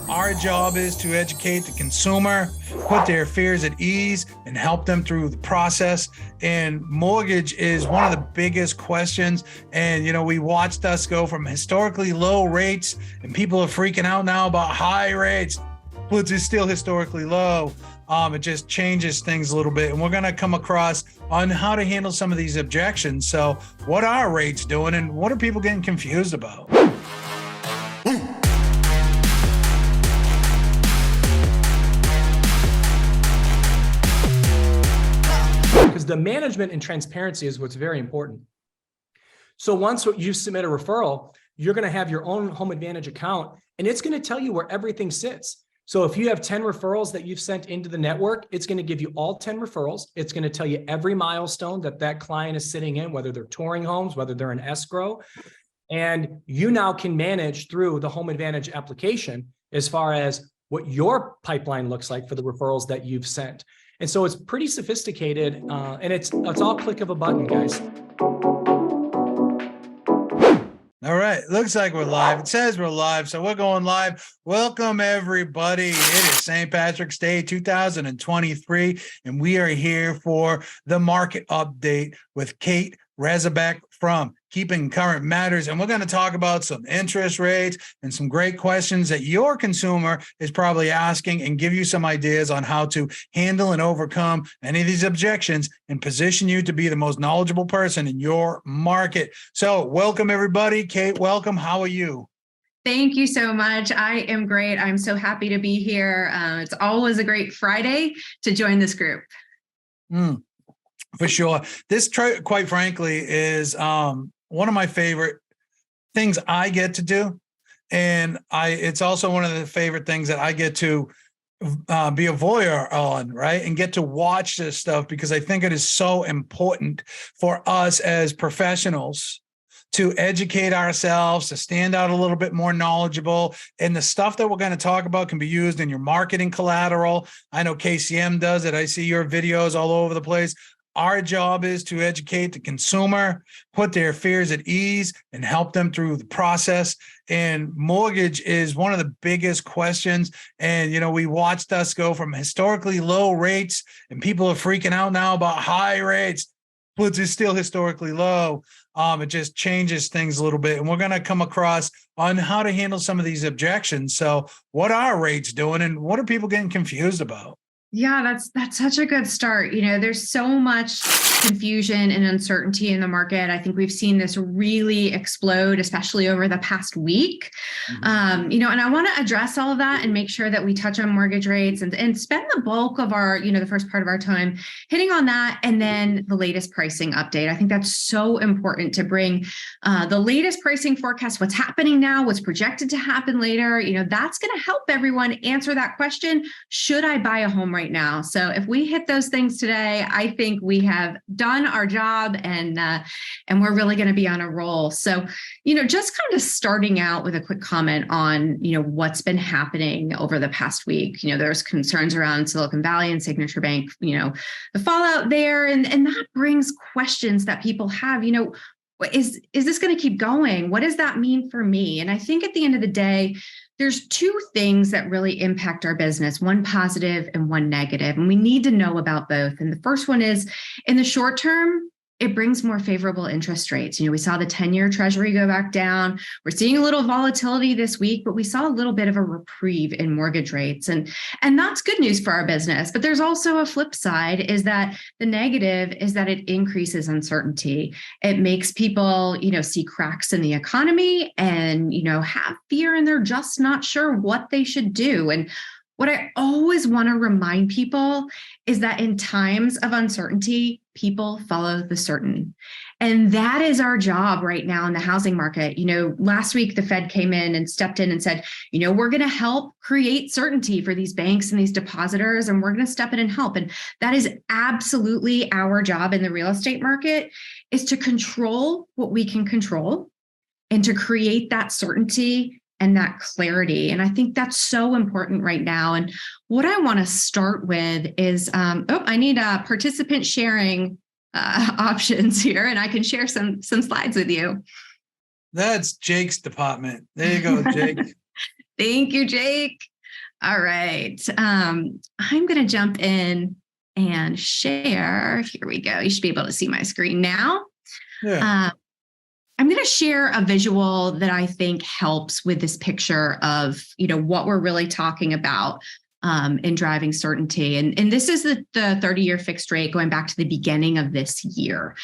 Our job is to educate the consumer, put their fears at ease, and help them through the process. And mortgage is one of the biggest questions. And, we watched us go from historically low rates, and people are freaking out now about high rates, but it's still historically low. It just changes things a little bit. And we're going to come across on how to handle some of these objections. So what are rates doing, and what are people getting confused about? Because the management and transparency is what's very important. So once you submit a referral, you're going to have your own Home Advantage account, and it's going to tell you where everything sits. So if you have 10 referrals that you've sent into the network, it's going to give you all 10 referrals. It's going to tell you every milestone that client is sitting in, whether they're touring homes, whether they're in escrow. And you now can manage through the Home Advantage application as far as what your pipeline looks like for the referrals that you've sent. And so it's pretty sophisticated, and it's all click of a button, guys. All right, looks like we're live. It says we're live, so we're going live. Welcome, everybody. It is St. Patrick's Day 2023, and we are here for the market update with Kate Rezabek from Keeping Current Matters. And we're going to talk about some interest rates and some great questions that your consumer is probably asking, and give you some ideas on how to handle and overcome any of these objections and position you to be the most knowledgeable person in your market. So welcome, everybody. Kate, welcome. How are you? Thank you so much. I am great. I'm so happy to be here. It's always a great Friday to join this group. For sure. This, quite frankly, is one of my favorite things I get to do. And it's also one of the favorite things that I get to be a voyeur on, right? And get to watch this stuff, because I think it is so important for us as professionals to educate ourselves, to stand out a little bit more knowledgeable. And the stuff that we're going to talk about can be used in your marketing collateral. I know KCM does it. I see your videos all over the place. Our job is to educate the consumer, put their fears at ease, and help them through the process. And mortgage is one of the biggest questions. And, we watched us go from historically low rates, and people are freaking out now about high rates, but it's still historically low. It just changes things a little bit. And we're going to come across on how to handle some of these objections. So what are rates doing, and what are people getting confused about? Yeah, that's such a good start. There's so much confusion and uncertainty in the market. I think we've seen this really explode, especially over the past week. And I want to address all of that and make sure that we touch on mortgage rates and spend the bulk of our, the first part of our time hitting on that, and then the latest pricing update. I think that's so important to bring the latest pricing forecast, what's happening now, what's projected to happen later. That's going to help everyone answer that question. Should I buy a home right now? So if we hit those things today, I think we have done our job, and we're really going to be on a roll. So, just kind of starting out with a quick comment on, what's been happening over the past week. There's concerns around Silicon Valley and Signature Bank, the fallout there, and that brings questions that people have, is this going to keep going? What does that mean for me? And I think at the end of the day, there's two things that really impact our business, one positive and one negative, and we need to know about both. And the first one is, in the short term, it brings more favorable interest rates. We saw the 10-year Treasury go back down. We're seeing a little volatility this week, but we saw a little bit of a reprieve in mortgage rates. And that's good news for our business. But there's also a flip side, is that the negative is that it increases uncertainty. It makes people, see cracks in the economy and, have fear, and they're just not sure what they should do. And what I always want to remind people is that in times of uncertainty, people follow the certain. And that is our job right now in the housing market. Last week, the Fed came in and stepped in and said, we're going to help create certainty for these banks and these depositors, and we're going to step in and help. And that is absolutely our job in the real estate market, is to control what we can control and to create that certainty and that clarity. And I think that's so important right now. And what I want to start with is, I need participant sharing options here, and I can share some slides with you. That's Jake's department. There you go, Jake. Thank you, Jake. All right. I'm going to jump in and share. Here we go. You should be able to see my screen now. Yeah. I'm going to share a visual that I think helps with this picture of, what we're really talking about in driving certainty. And this is the 30-year fixed rate going back to the beginning of this year.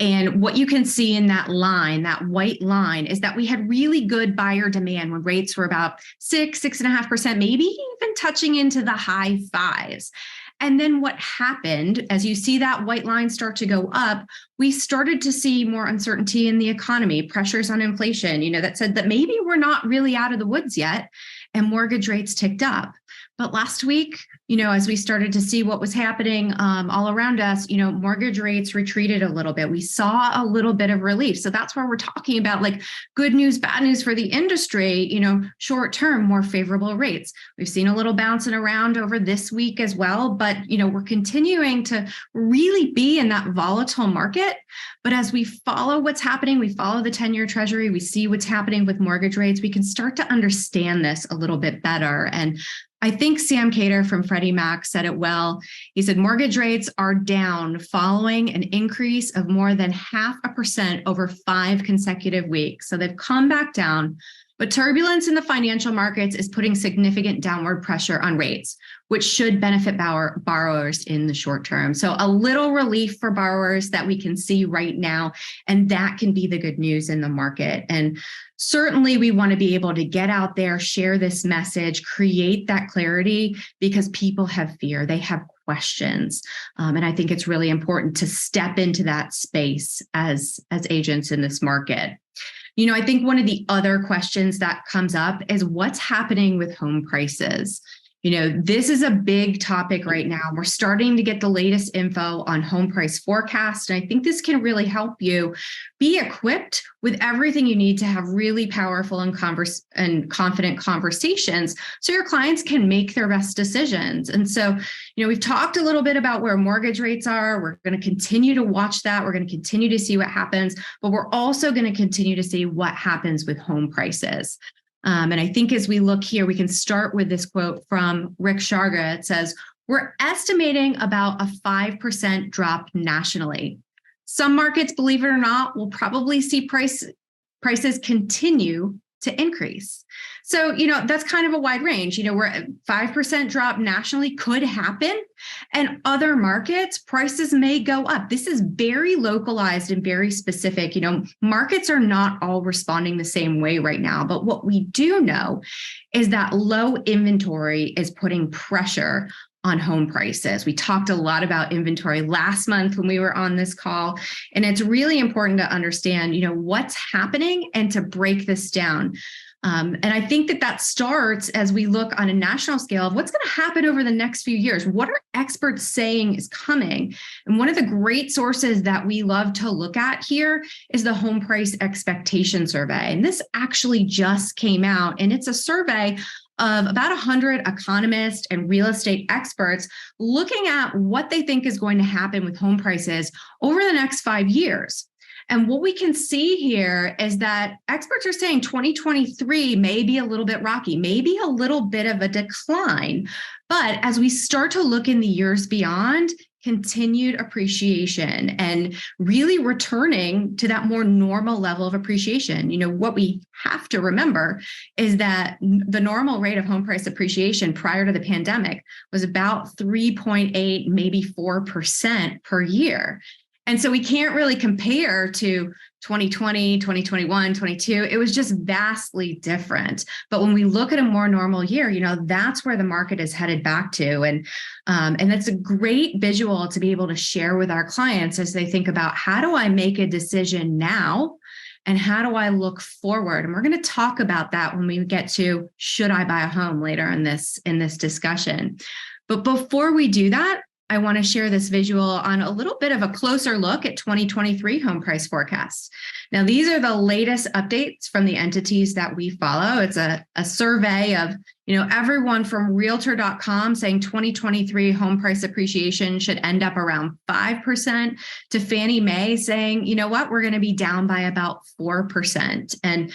And what you can see in that line, that white line, is that we had really good buyer demand when rates were about 6.5%, maybe even touching into the high fives. And then what happened, as you see that white line start to go up, we started to see more uncertainty in the economy, pressures on inflation, that said that maybe we're not really out of the woods yet, and mortgage rates ticked up. But last week, as we started to see what was happening all around us, mortgage rates retreated a little bit. We saw a little bit of relief. So that's where we're talking about like good news, bad news for the industry, short term, more favorable rates. We've seen a little bouncing around over this week as well, but, we're continuing to really be in that volatile market. But as we follow what's happening, we follow the 10-year treasury, we see what's happening with mortgage rates, we can start to understand this a little bit better. And I think Sam Cater from Freddie Mac said it well. He said mortgage rates are down following an increase of more than 0.5% over 5 consecutive weeks. So they've come back down, but turbulence in the financial markets is putting significant downward pressure on rates, which should benefit borrowers in the short term. So a little relief for borrowers that we can see right now, and that can be the good news in the market. And certainly we want to be able to get out there, share this message, create that clarity, because people have fear, they have questions. And I think it's really important to step into that space as agents in this market. I think one of the other questions that comes up is what's happening with home prices. This is a big topic right now. We're starting to get the latest info on home price forecast. And I think this can really help you be equipped with everything you need to have really powerful and confident conversations so your clients can make their best decisions. And so, we've talked a little bit about where mortgage rates are. We're going to continue to watch that. We're going to continue to see what happens, but we're also going to continue to see what happens with home prices. And I think as we look here, we can start with this quote from Rick Sharga. It says, "We're estimating about a 5% drop nationally. Some markets, believe it or not, will probably see prices continue to increase." So, that's kind of a wide range. We're at 5% drop nationally could happen, and other markets, prices may go up. This is very localized and very specific. Markets are not all responding the same way right now. But what we do know is that low inventory is putting pressure on home prices. We talked a lot about inventory last month when we were on this call, and it's really important to understand, what's happening and to break this down. And I think that starts as we look on a national scale of what's going to happen over the next few years. What are experts saying is coming? And one of the great sources that we love to look at here is the Home Price Expectation Survey. And this actually just came out, and it's a survey of about 100 economists and real estate experts looking at what they think is going to happen with home prices over the next 5 years. And what we can see here is that experts are saying 2023 may be a little bit rocky, maybe a little bit of a decline. But as we start to look in the years beyond, continued appreciation and really returning to that more normal level of appreciation. What we have to remember is that the normal rate of home price appreciation prior to the pandemic was about 3.8, maybe 4% per year. And so we can't really compare to 2020, 2021, 22. It was just vastly different. But when we look at a more normal year, that's where the market is headed back to. And that's a great visual to be able to share with our clients as they think about, how do I make a decision now? And how do I look forward? And we're going to talk about that when we get to, should I buy a home, later in this discussion. But before we do that, I want to share this visual on a little bit of a closer look at 2023 home price forecasts. Now, these are the latest updates from the entities that we follow. It's a survey of, everyone from Realtor.com saying 2023 home price appreciation should end up around 5%, to Fannie Mae saying, we're going to be down by about 4%. And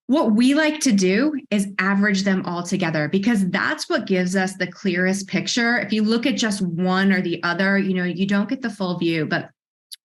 What we like to do is average them all together because that's what gives us the clearest picture. If you look at just one or the other, you don't get the full view, but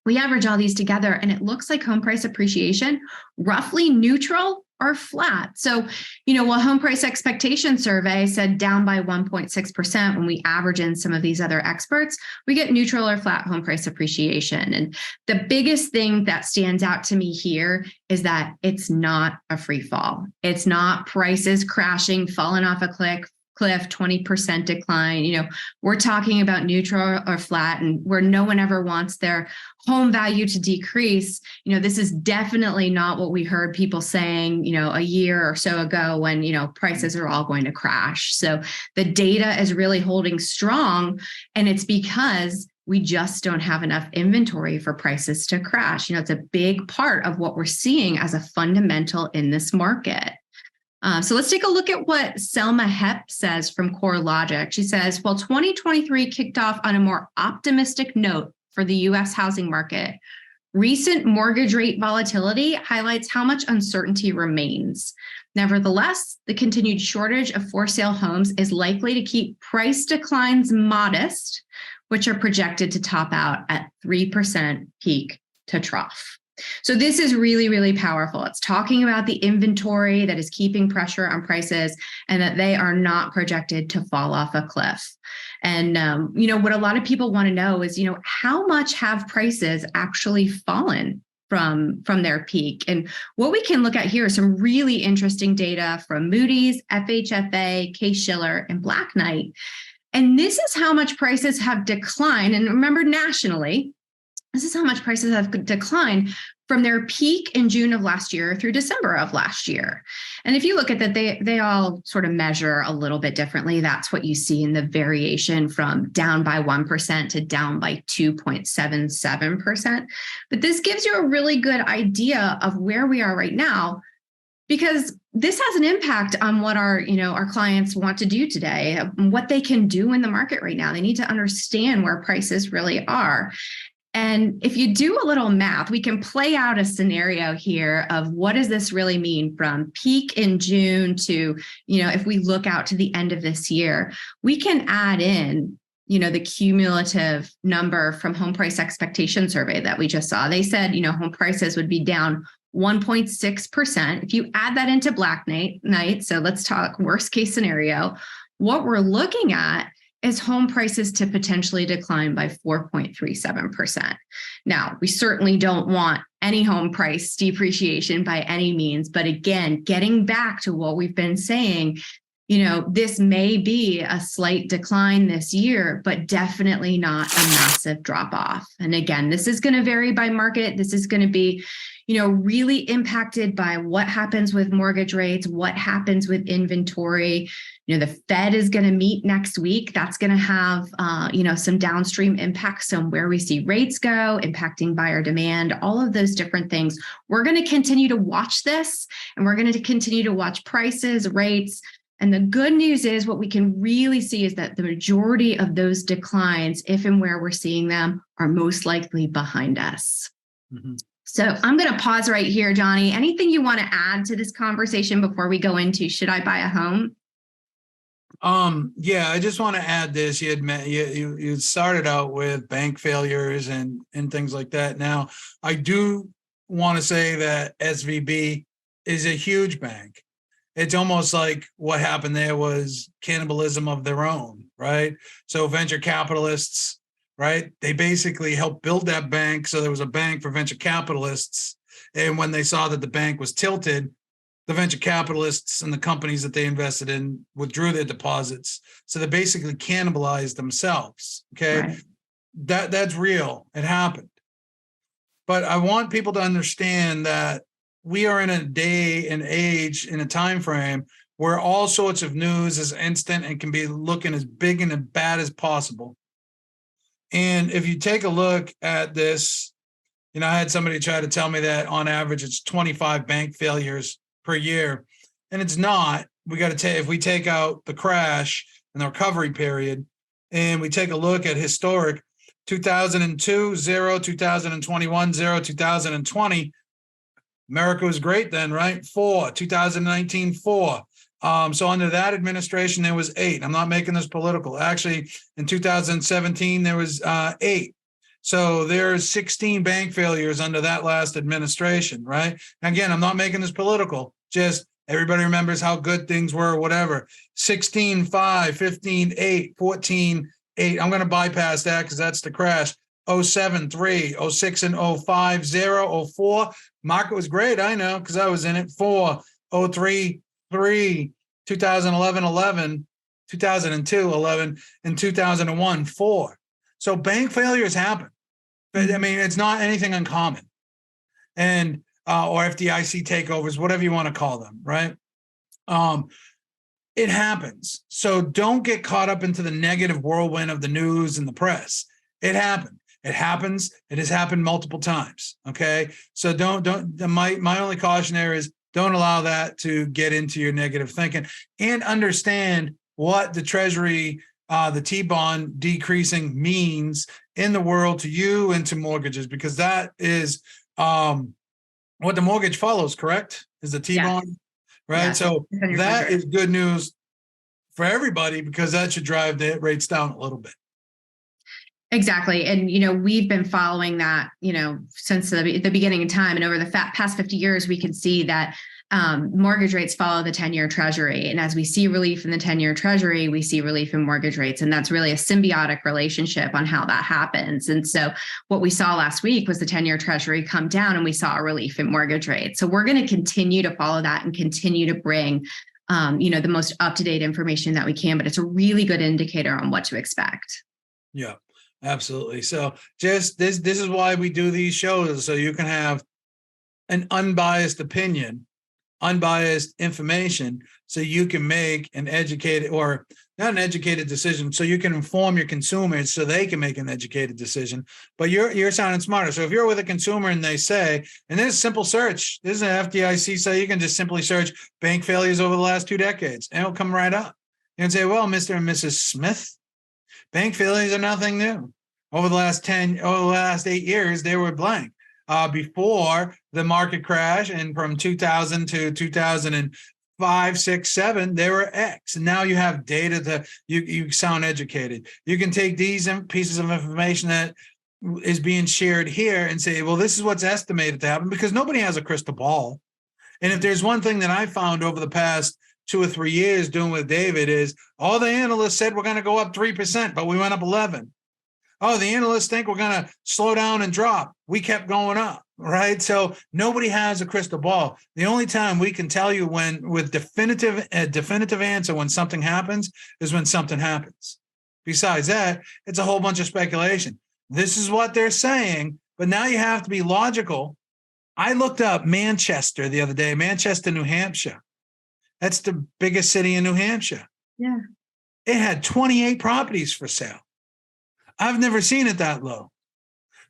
we average all these together and it looks like home price appreciation, roughly neutral or flat. So, while home price expectation survey said down by 1.6%, when we average in some of these other experts, we get neutral or flat home price appreciation. And the biggest thing that stands out to me here is that it's not a free fall. It's not prices crashing, falling off a cliff, 20% decline. We're talking about neutral or flat, and where no one ever wants their home value to decrease. This is definitely not what we heard people saying, a year or so ago when, prices are all going to crash. So the data is really holding strong, and it's because we just don't have enough inventory for prices to crash. It's a big part of what we're seeing as a fundamental in this market. So let's take a look at what Selma Hepp says from CoreLogic. She says, while 2023 kicked off on a more optimistic note for the U.S. housing market, recent mortgage rate volatility highlights how much uncertainty remains. Nevertheless, the continued shortage of for-sale homes is likely to keep price declines modest, which are projected to top out at 3% peak to trough. So this is really, really powerful. It's talking about the inventory that is keeping pressure on prices and that they are not projected to fall off a cliff. And, what a lot of people want to know is, how much have prices actually fallen from their peak? And what we can look at here is some really interesting data from Moody's, FHFA, Case-Shiller, and Black Knight. And this is how much prices have declined. And remember, nationally, this is how much prices have declined from their peak in June of last year through December of last year. And if you look at that, they all sort of measure a little bit differently. That's what you see in the variation from down by 1% to down by 2.77%. But this gives you a really good idea of where we are right now, because this has an impact on what our clients want to do today, what they can do in the market right now. They need to understand where prices really are. And if you do a little math, we can play out a scenario here of what does this really mean from peak in June to, if we look out to the end of this year, we can add in, the cumulative number from home price expectation survey that we just saw. They said, home prices would be down 1.6%. If you add that into Black Knight, so let's talk worst case scenario, what we're looking at is home prices to potentially decline by 4.37%. Now, we certainly don't want any home price depreciation by any means, but again, getting back to what we've been saying, this may be a slight decline this year, but definitely not a massive drop off. And again, this is going to vary by market. This is going to be, really impacted by what happens with mortgage rates, what happens with inventory. The Fed is going to meet next week. That's going to have, some downstream impacts on where we see rates go, impacting buyer demand, all of those different things. We're going to continue to watch this, and we're going to continue to watch prices, rates. And the good news is what we can really see is that the majority of those declines, if and where we're seeing them, are most likely behind us. Mm-hmm. So I'm going to pause right here, Johnny. Anything you want to add to this conversation before we go into should I buy a home? Yeah, I just want to add this. You started out with bank failures and things like that. Now, I do want to say that SVB is a huge bank. It's almost like what happened there was cannibalism of their own, right? So venture capitalists, right? They basically helped build that bank. So there was a bank for venture capitalists. And when they saw that the bank was tilted, the venture capitalists and the companies that they invested in withdrew their deposits. So they basically cannibalized themselves. Okay. Right. That's real. It happened. But I want people to understand that we are in a day and age, in a time frame where all sorts of news is instant and can be looking as big and as bad as possible. And if you take a look at this, I had somebody try to tell me that on average it's 25 bank failures per year, and it's not. We got to take, if we take out the crash and the recovery period, and we take a look at historic 2002, 0, 2021, 0, 2020, America was great then, right? 4, 2019, 4. So under that administration, there was 8. I'm not making this political. Actually, in 2017, there was 8. So there's 16 bank failures under that last administration, right? Again, I'm not making this political. Just everybody remembers how good things were, or whatever. 16, 5, 15, 8, 14, 8. I'm going to bypass that because that's the crash. 07, 3, 06 and 05, 0, 04. Market was great. I know because I was in it. 4, 03, 3, 2011, 11, 2002, 11, and 2001, 4. So bank failures happen. But I mean, it's not anything uncommon. And or FDIC takeovers, whatever you want to call them, right? It happens. So don't get caught up into the negative whirlwind of the news and the press. It happened. It happens. It has happened multiple times. Okay. So my only caution there is don't allow that to get into your negative thinking, and understand what the Treasury, the T-bond decreasing means in the world to you and to mortgages, because that is what the mortgage follows, correct? Is the T-bond, yes. Right? Yes. So that is good news for everybody, because that should drive the rates down a little bit. Exactly. And, we've been following that, since the beginning of time. And over the past 50 years, we can see that mortgage rates follow the 10-year Treasury. And as we see relief in the 10-year Treasury, we see relief in mortgage rates. And that's really a symbiotic relationship on how that happens. And so what we saw last week was the 10-year Treasury come down, and we saw a relief in mortgage rates. So we're going to continue to follow that and continue to bring, the most up-to-date information that we can. But it's a really good indicator on what to expect. Yeah. Absolutely. So just this is why we do these shows, so you can have an unbiased opinion, unbiased information, so you can make an educated, or not an educated decision, so you can inform your consumers so they can make an educated decision. But you're sounding smarter. So if you're with a consumer and they say, and there's a simple search, there's an FDIC, so you can just simply search bank failures over the last 2 decades, and it'll come right up. You can say, well, Mr. and Mrs. Smith, bank failures are nothing new. Over the last 8 years, they were blank. Before the market crash, and from 2000 to 2005, 6, 7, they were X. And now you have data that you sound educated. You can take these pieces of information that is being shared here and say, well, this is what's estimated to happen, because nobody has a crystal ball. And if there's one thing that I found over the past 2 or 3 years doing with David is, all the analysts said we're going to go up 3%, but we went up 11. Oh, the analysts think we're going to slow down and drop. We kept going up, right? So nobody has a crystal ball. The only time we can tell you with definitive answer when something happens is when something happens. Besides that, it's a whole bunch of speculation. This is what they're saying, but now you have to be logical. I looked up Manchester the other day, Manchester, New Hampshire. That's the biggest city in New Hampshire. Yeah. It had 28 properties for sale. I've never seen it that low.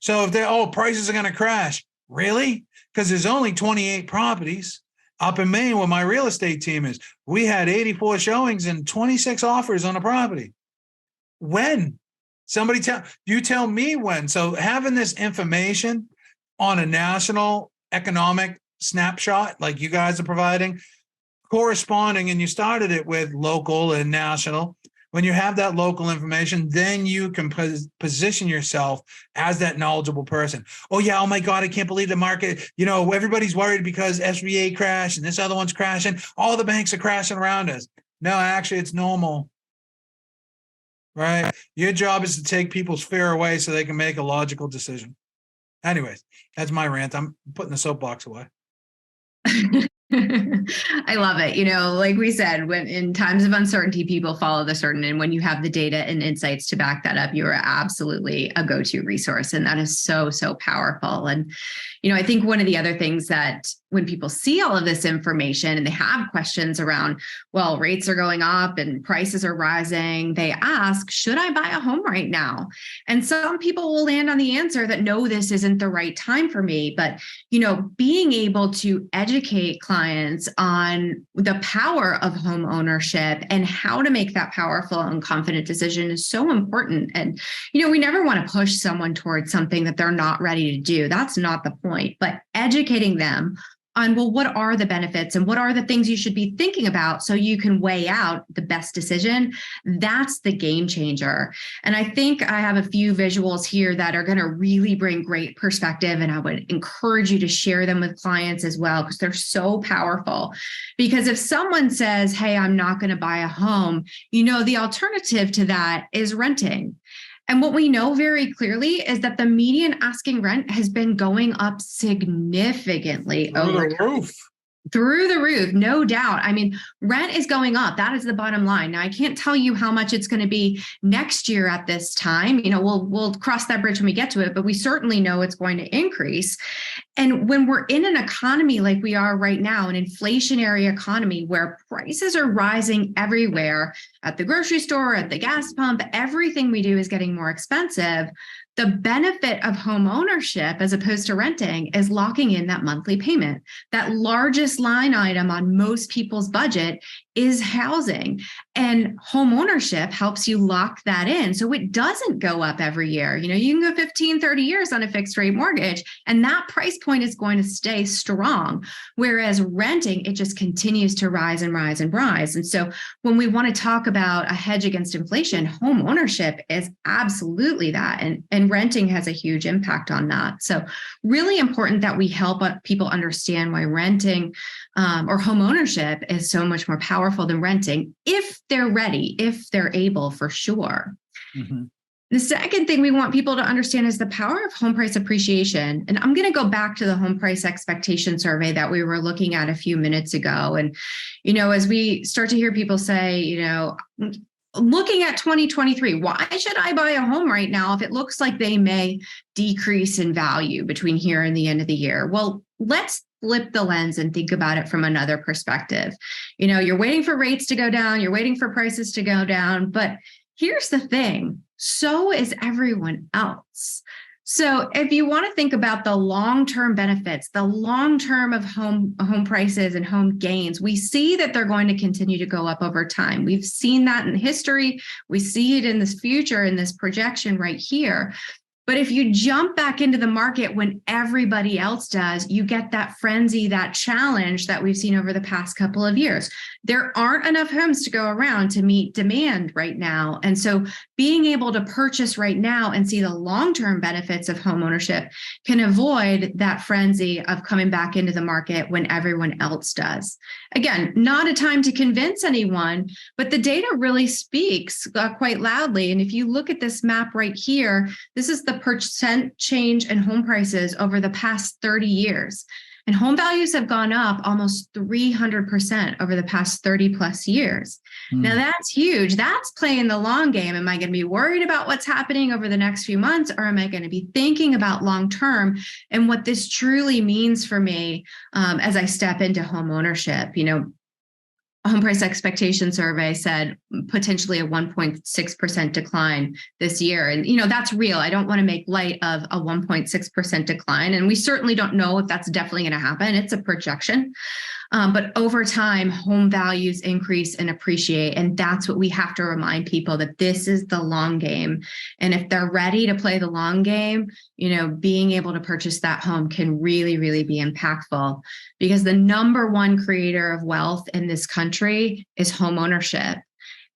So if prices are going to crash, really? Because there's only 28 properties. Up in Maine, where my real estate team is, we had 84 showings and 26 offers on a property. When? Somebody tell me when. So having this information on a national economic snapshot like you guys are providing, corresponding, and you started it with local and national. When you have that local information, then you can position yourself as that knowledgeable person. Oh, yeah. Oh, my God. I can't believe the market. Everybody's worried because SBA crashed and this other one's crashing. All the banks are crashing around us. No, actually, it's normal. Right? Your job is to take people's fear away so they can make a logical decision. Anyways, that's my rant. I'm putting the soapbox away. I love it. Like we said, when in times of uncertainty, people follow the certain, and when you have the data and insights to back that up, you are absolutely a go-to resource. And that is so, so powerful. And, I think one of the other things that when people see all of this information and they have questions around, well, rates are going up and prices are rising, they ask, should I buy a home right now? And some people will land on the answer that, no, this isn't the right time for me. But, being able to educate clients on the power of home ownership and how to make that powerful and confident decision is so important. And, we never want to push someone towards something that they're not ready to do. That's not the point, but educating them on, well, what are the benefits and what are the things you should be thinking about so you can weigh out the best decision, that's the game changer. And I think I have a few visuals here that are going to really bring great perspective, and I would encourage you to share them with clients as well, because they're so powerful. Because if someone says, hey, I'm not going to buy a home, the alternative to that is renting. And what we know very clearly is that the median asking rent has been going up significantly over time. Through the roof, no doubt. I mean, rent is going up. That is the bottom line. Now, I can't tell you how much it's going to be next year at this time. We'll cross that bridge when we get to it, but we certainly know it's going to increase. And when we're in an economy like we are right now, an inflationary economy where prices are rising everywhere, at the grocery store, at the gas pump, everything we do is getting more expensive. The benefit of home ownership as opposed to renting is locking in that monthly payment. That largest line item on most people's budget is housing, and home ownership helps you lock that in so it doesn't go up every year. You can go 15, 30 years on a fixed rate mortgage, and that price point is going to stay strong. Whereas renting, it just continues to rise and rise and rise. And so when we want to talk about a hedge against inflation, home ownership is absolutely that. And renting has a huge impact on that. So really important that we help people understand why renting or home ownership is so much more powerful than renting, if they're ready, if they're able, for sure. Mm-hmm. The second thing we want people to understand is the power of home price appreciation. And I'm going to go back to the home price expectation survey that we were looking at a few minutes ago. And, as we start to hear people say, looking at 2023, why should I buy a home right now if it looks like they may decrease in value between here and the end of the year? Well, let's flip the lens and think about it from another perspective. You're waiting for rates to go down, you're waiting for prices to go down, but here's the thing, so is everyone else. So if you want to think about the long-term benefits, the long-term of home prices and home gains, we see that they're going to continue to go up over time. We've seen that in history. We see it in this future, in this projection right here. But if you jump back into the market when everybody else does, you get that frenzy, that challenge that we've seen over the past couple of years. There aren't enough homes to go around to meet demand right now. And so being able to purchase right now and see the long-term benefits of home ownership can avoid that frenzy of coming back into the market when everyone else does. Again, not a time to convince anyone, but the data really speaks quite loudly. And if you look at this map right here, this is the percent change in home prices over the past 30 years. And home values have gone up almost 300% over the past 30 plus years. Now that's huge. That's playing the long game. Am I going to be worried about what's happening over the next few months, or am I going to be thinking about long term and what this truly means for me as I step into home ownership? Home price expectation survey said potentially a 1.6% decline this year. And, that's real. I don't want to make light of a 1.6% decline. And we certainly don't know if that's definitely going to happen. It's a projection. But over time, home values increase and appreciate. And that's what we have to remind people, that this is the long game. And if they're ready to play the long game, being able to purchase that home can really, really be impactful, because the number one creator of wealth in this country is home ownership.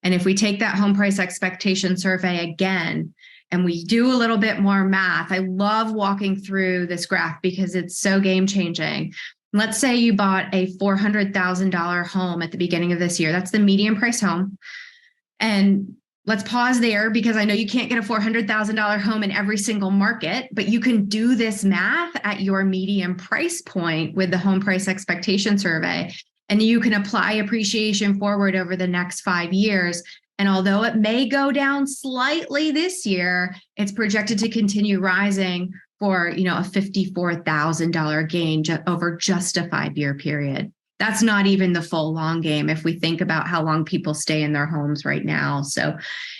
And if we take that home price expectation survey again, and we do a little bit more math, I love walking through this graph because it's so game changing. Let's say you bought a $400,000 home at the beginning of this year. That's the median price home. And let's pause there, because I know you can't get a $400,000 home in every single market, but you can do this math at your median price point with the home price expectation survey. And you can apply appreciation forward over the next 5 years. And although it may go down slightly this year, it's projected to continue rising for, a $54,000 gain over just a 5-year period. That's not even the full long game if we think about how long people stay in their homes right now. So,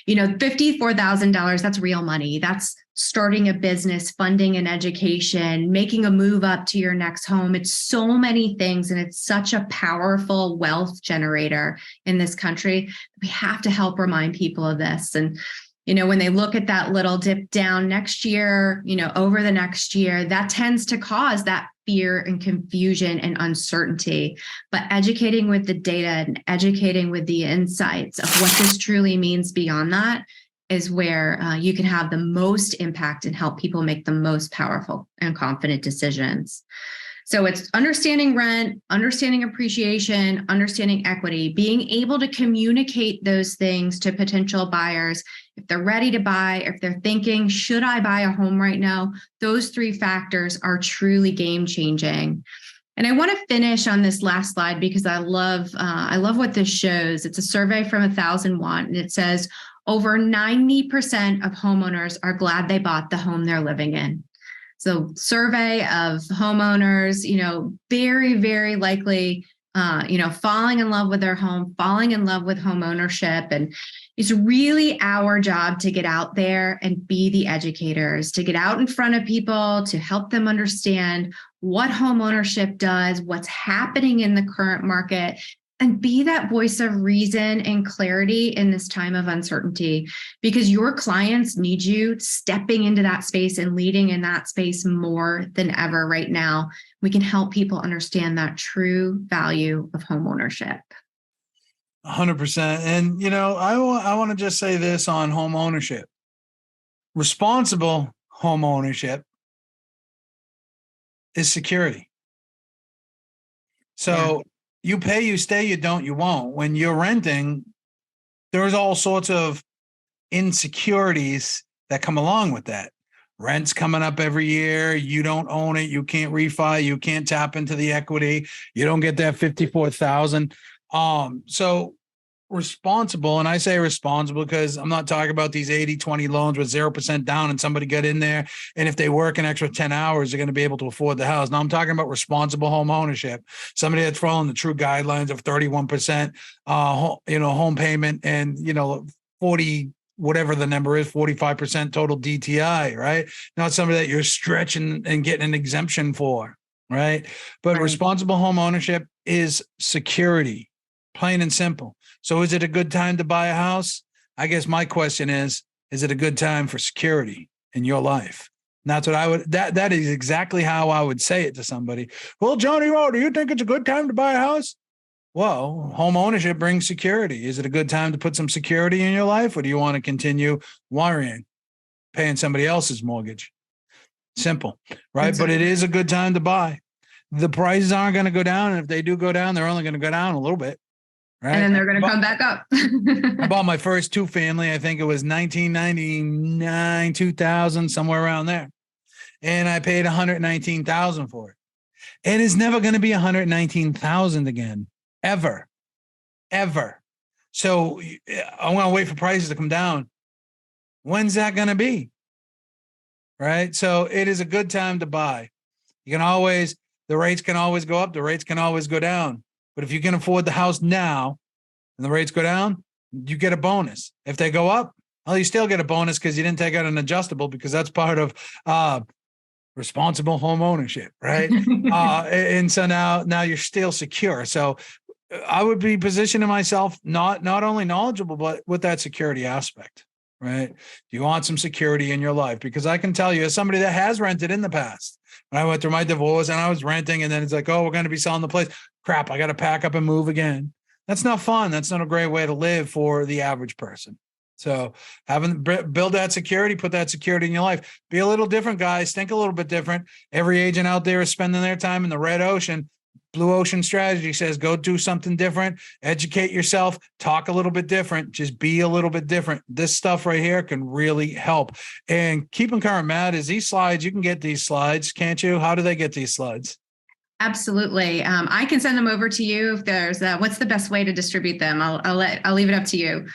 $54,000, that's real money. That's starting a business, funding an education, making a move up to your next home. It's so many things, and it's such a powerful wealth generator in this country. We have to help remind people of this. And when they look at that little dip down next year, over the next year, that tends to cause that fear and confusion and uncertainty, but educating with the data and educating with the insights of what this truly means beyond that is where you can have the most impact and help people make the most powerful and confident decisions. So it's understanding rent, understanding appreciation, understanding equity, being able to communicate those things to potential buyers. If they're ready to buy, if they're thinking, should I buy a home right now? Those three factors are truly game changing. And I want to finish on this last slide because I love what this shows. It's a survey from 1001, and it says over 90% of homeowners are glad they bought the home they're living in. So survey of homeowners, very, very likely, falling in love with their home, falling in love with home ownership. And it's really our job to get out there and be the educators, to get out in front of people, to help them understand what home ownership does, what's happening in the current market, and be that voice of reason and clarity in this time of uncertainty, because your clients need you stepping into that space and leading in that space more than ever right now. We can help people understand that true value of home ownership. 100%. And, I want to just say this on home ownership. Responsible home ownership is security. So you pay, you stay, you don't, you won't. When you're renting, there's all sorts of insecurities that come along with that. Rent's coming up every year. You don't own it. You can't refi. You can't tap into the equity. You don't get that $54,000. So responsible, and I say responsible because I'm not talking about these 80-20 loans with 0% down and somebody get in there, and if they work an extra 10 hours, they're going to be able to afford the house. Now I'm talking about responsible home ownership, somebody that's following the true guidelines of 31% home payment and 40, whatever the number is, 45% total DTI, right? Not somebody that you're stretching and getting an exemption for, right? But responsible home ownership is security, plain and simple. So is it a good time to buy a house? I guess my question is it a good time for security in your life? And that's what that is exactly how I would say it to somebody. Well, Johnny Rowe, do you think it's a good time to buy a house? Well, home ownership brings security. Is it a good time to put some security in your life, or do you want to continue worrying, paying somebody else's mortgage? Simple, right? Exactly. But it is a good time to buy. The prices aren't going to go down. And if they do go down, they're only going to go down a little bit. Right. And then they're going to come back up. I bought my first two family. I think it was 1999, 2000, somewhere around there. And I paid $119,000 for it. And it's never going to be $119,000 again, ever. So I'm going to wait for prices to come down. When's that going to be? Right. So it is a good time to buy. The rates can always go up. The rates can always go down. But if you can afford the house now and the rates go down, you get a bonus. If they go up, well, you still get a bonus because you didn't take out an adjustable, because that's part of responsible home ownership, right? And so now you're still secure. So I would be positioning myself not only knowledgeable, but with that security aspect, right? Do you want some security in your life? Because I can tell you, as somebody that has rented in the past, when I went through my divorce and I was renting, and then it's like, oh, we're going to be selling the place. Crap, I got to pack up and move again. That's not fun. That's not a great way to live for the average person. So build that security, put that security in your life. Be a little different, guys. Think a little bit different. Every agent out there is spending their time in the red ocean. Blue Ocean Strategy says, go do something different, educate yourself, talk a little bit different, just be a little bit different. This stuff right here can really help. And keeping current, Matt, is these slides, you can get these slides, can't you? How do they get these slides? Absolutely. I can send them over to you. If there's what's the best way to distribute them? I'll leave it up to you.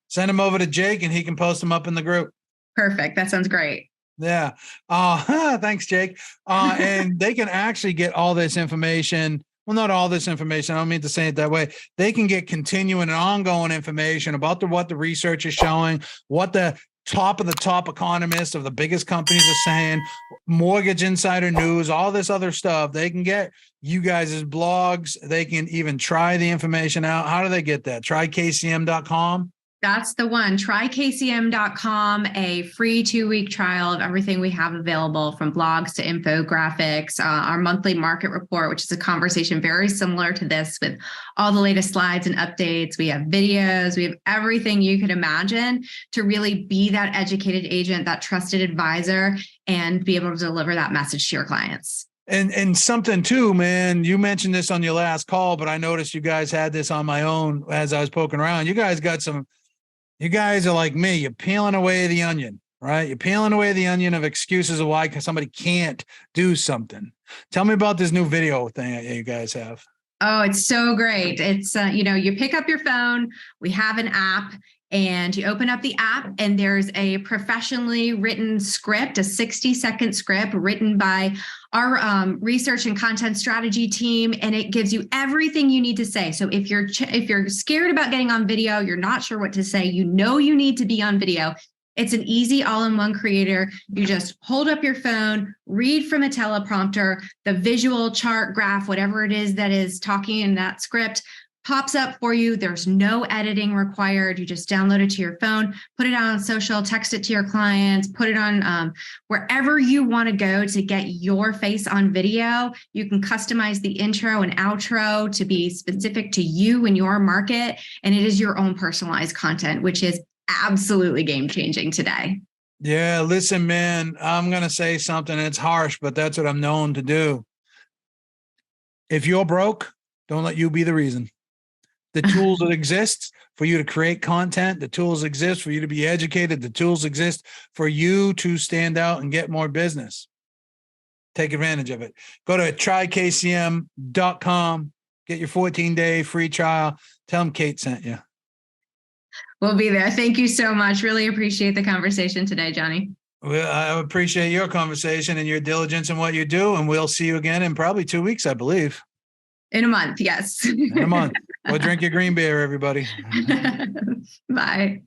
Send them over to Jake and he can post them up in the group. Perfect. That sounds great. Yeah. Thanks, Jake. And they can actually get all this information. Well, not all this information. I don't mean to say it that way. They can get continuing and ongoing information about what the research is showing, what the top of the top economists of the biggest companies are saying, mortgage insider news, all this other stuff. They can get you guys' blogs. They can even try the information out. How do they get that? Trykcm.com. That's the one. TryKCM.com, a free 2-week trial of everything we have available, from blogs to infographics, our monthly market report, which is a conversation very similar to this with all the latest slides and updates. We have videos, we have everything you could imagine to really be that educated agent, that trusted advisor, and be able to deliver that message to your clients. And something too, man, you mentioned this on your last call, but I noticed you guys had this on my own as I was poking around. You guys are like me. You're peeling away the onion, right? You're peeling away the onion of excuses of why somebody can't do something. Tell me about this new video thing that you guys have. Oh, it's so great. It's, you pick up your phone, we have an app, and you open up the app and there's a professionally written script, a 60-second script written by our research and content strategy team. And it gives you everything you need to say. So if you're scared about getting on video, you're not sure what to say, you need to be on video. It's an easy all-in-one creator. You just hold up your phone, read from a teleprompter, the visual chart, graph, whatever it is that is talking in that script pops up for you. There's no editing required. You just download it to your phone, put it out on social, text it to your clients, put it on wherever you want to go to get your face on video. You can customize the intro and outro to be specific to you and your market. And it is your own personalized content, which is absolutely game-changing today. Yeah, listen, man, I'm going to say something. It's harsh, but that's what I'm known to do. If you're broke, don't let you be the reason. The tools that exist for you to create content, the tools exist for you to be educated, the tools exist for you to stand out and get more business. Take advantage of it. Go to trykcm.com, get your 14-day free trial. Tell them Kate sent you. We'll be there. Thank you so much. Really appreciate the conversation today, Johnny. Well, I appreciate your conversation and your diligence in what you do. And we'll see you again in probably 2 weeks, I believe. In a month, yes. In a month. Well, drink your green beer, everybody. Bye.